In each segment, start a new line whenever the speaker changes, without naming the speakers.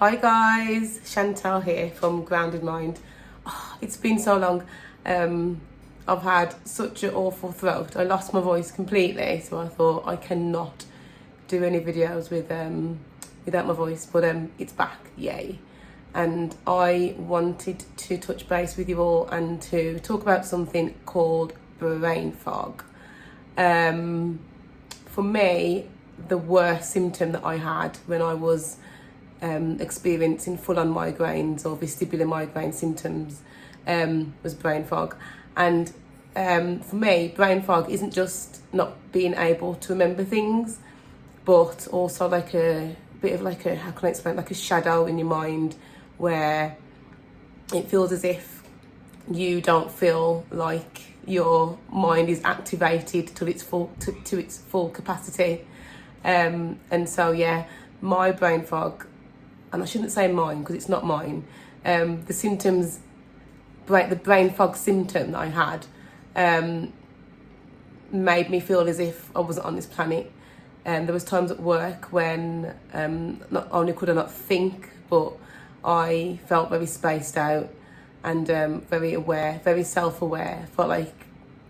Hi guys, Chantal here from Grounded Mind. Oh, it's been so long. I've had such an awful throat. I lost my voice completely, so I thought I cannot do any videos without my voice, but it's back, yay. And I wanted to touch base with you all and to talk about something called brain fog. For me, the worst symptom that I had when I was experiencing full-on migraines or vestibular migraine symptoms was brain fog. And for me, brain fog isn't just not being able to remember things, but also like a bit of like a, how can I explain, like a shadow in your mind where it feels as if you don't feel like your mind is activated to its full capacity. And so yeah, my brain fog, and I shouldn't say mine because it's not mine, the symptoms, the brain fog symptom that I had made me feel as if I wasn't on this planet. There was times at work when not only could I not think, but I felt very spaced out and very aware, very self-aware. Felt like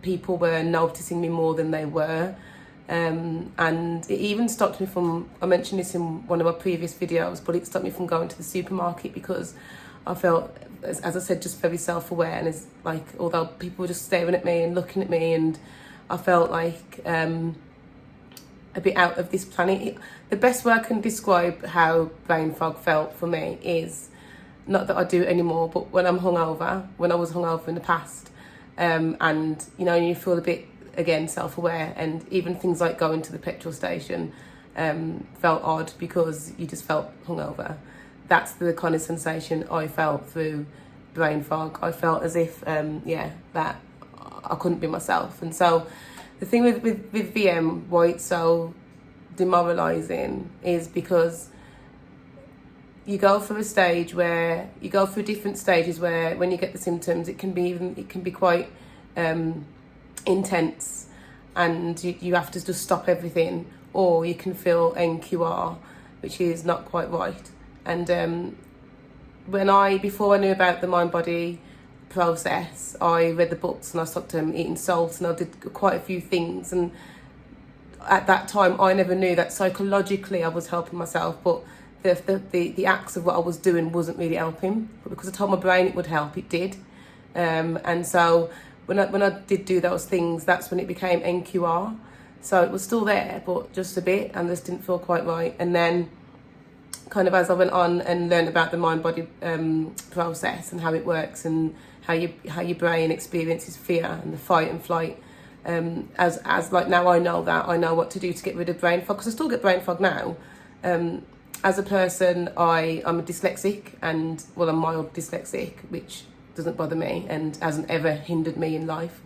people were noticing me more than they were. And it even stopped me from, I mentioned this in one of my previous videos, but it stopped me from going to the supermarket because I felt, as I said, just very self-aware. And it's like, although people were just staring at me and looking at me, and I felt like a bit out of this planet. The best way I can describe how brain fog felt for me is, not that I do it anymore, but when I'm hungover, when I was hungover in the past, and you know, you feel a bit, again, self-aware, and even things like going to the petrol station felt odd because you just felt hungover. That's the kind of sensation I felt through brain fog. I felt as if, that I couldn't be myself. And so the thing with VM, why it's so demoralising, is because you go through a stage where you go through different stages where when you get the symptoms, it can be quite intense, and you have to just stop everything, or you can feel NQR, which is not quite right. And before I knew about the mind-body process, I read the books and I stopped eating salt, and I did quite a few things. And at that time, I never knew that psychologically I was helping myself, but the acts of what I was doing wasn't really helping. But because I told my brain it would help, it did. And so when I did do those things, that's when it became NQR. So it was still there, but just a bit, and this didn't feel quite right. And then kind of as I went on and learned about the mind-body process and how it works, and how your brain experiences fear and the fight and flight, as like now I know what to do to get rid of brain fog, because I still get brain fog now. As a person, I'm a dyslexic, and I'm mild dyslexic, which doesn't bother me and hasn't ever hindered me in life.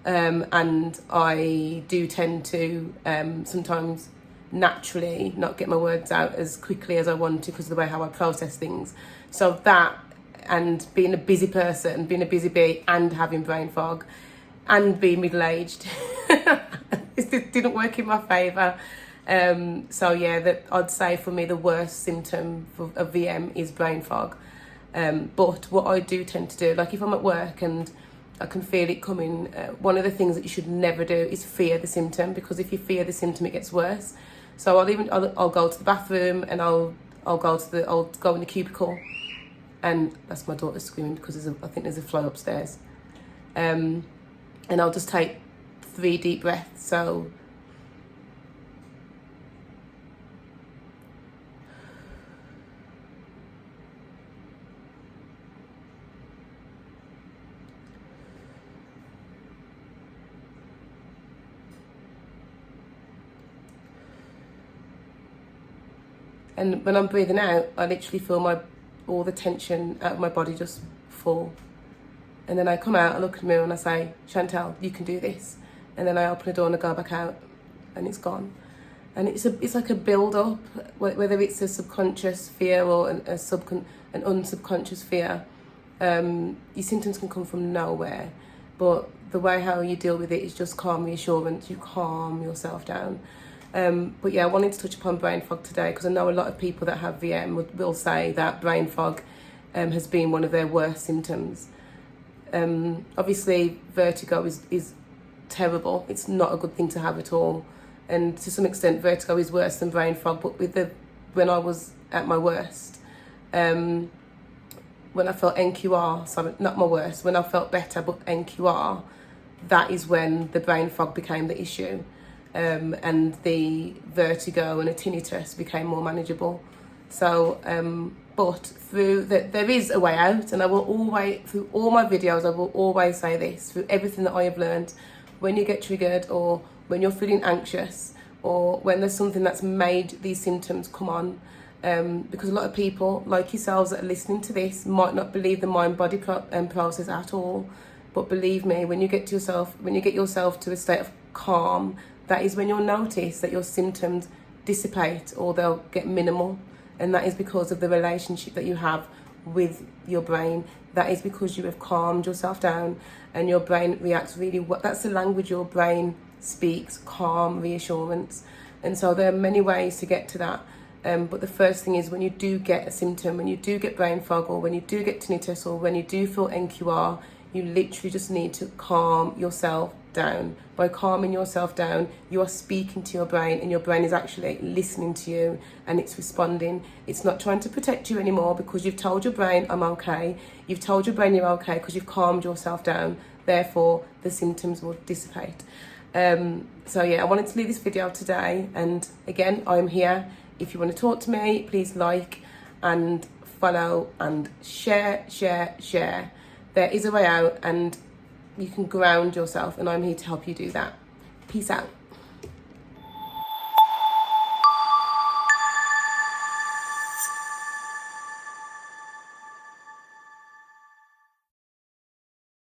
And I do tend to sometimes naturally not get my words out as quickly as I want to because of the way how I process things. So that, and being a busy person, being a busy bee, and having brain fog, and being middle-aged, it didn't work in my favour. So yeah, that I'd say for me the worst symptom of VM is brain fog. But what I do tend to do, like if I'm at work and I can feel it coming, one of the things that you should never do is fear the symptom, because if you fear the symptom, it gets worse. So I'll go to the bathroom, and I'll go in the cubicle, and that's my daughter screaming because I think there's a fly upstairs. And I'll just take 3 deep breaths. So and when I'm breathing out, I literally feel all the tension out of my body just fall. And then I come out, I look in the mirror and I say, Chantal, you can do this. And then I open the door and I go back out, and it's gone. And it's like a build-up, whether it's a subconscious fear or an unsubconscious fear. Your symptoms can come from nowhere, but the way how you deal with it is just calm reassurance. You calm yourself down. But yeah, I wanted to touch upon brain fog today because I know a lot of people that have VM will say that brain fog has been one of their worst symptoms. Obviously, vertigo is terrible. It's not a good thing to have at all. And to some extent, vertigo is worse than brain fog. But when I was at my worst, when I felt NQR, sorry, not my worst, when I felt better, but NQR, that is when the brain fog became the issue. And the vertigo and a tinnitus became more manageable. So, but there is a way out, and I will always, through all my videos, I will always say this, through everything that I have learned, when you get triggered or when you're feeling anxious or when there's something that's made these symptoms come on, because a lot of people, like yourselves that are listening to this, might not believe the mind-body process at all. But believe me, when you get yourself to a state of calm, that is when you'll notice that your symptoms dissipate or they'll get minimal. And that is because of the relationship that you have with your brain. That is because you have calmed yourself down and your brain reacts really well. That's the language your brain speaks, calm, reassurance. And so there are many ways to get to that. But the first thing is, when you do get a symptom, when you do get brain fog, or when you do get tinnitus, or when you do feel NQR, you literally just need to calm yourself down. By calming yourself down, you are speaking to your brain, and your brain is actually listening to you and it's responding. It's not trying to protect you anymore because you've told your brain, I'm okay. You've told your brain you're okay because you've calmed yourself down. Therefore, the symptoms will dissipate. So yeah, I wanted to leave this video today. And again, I'm here. If you want to talk to me, please like and follow and share. There is a way out, and you can ground yourself, and I'm here to help you do that. Peace out.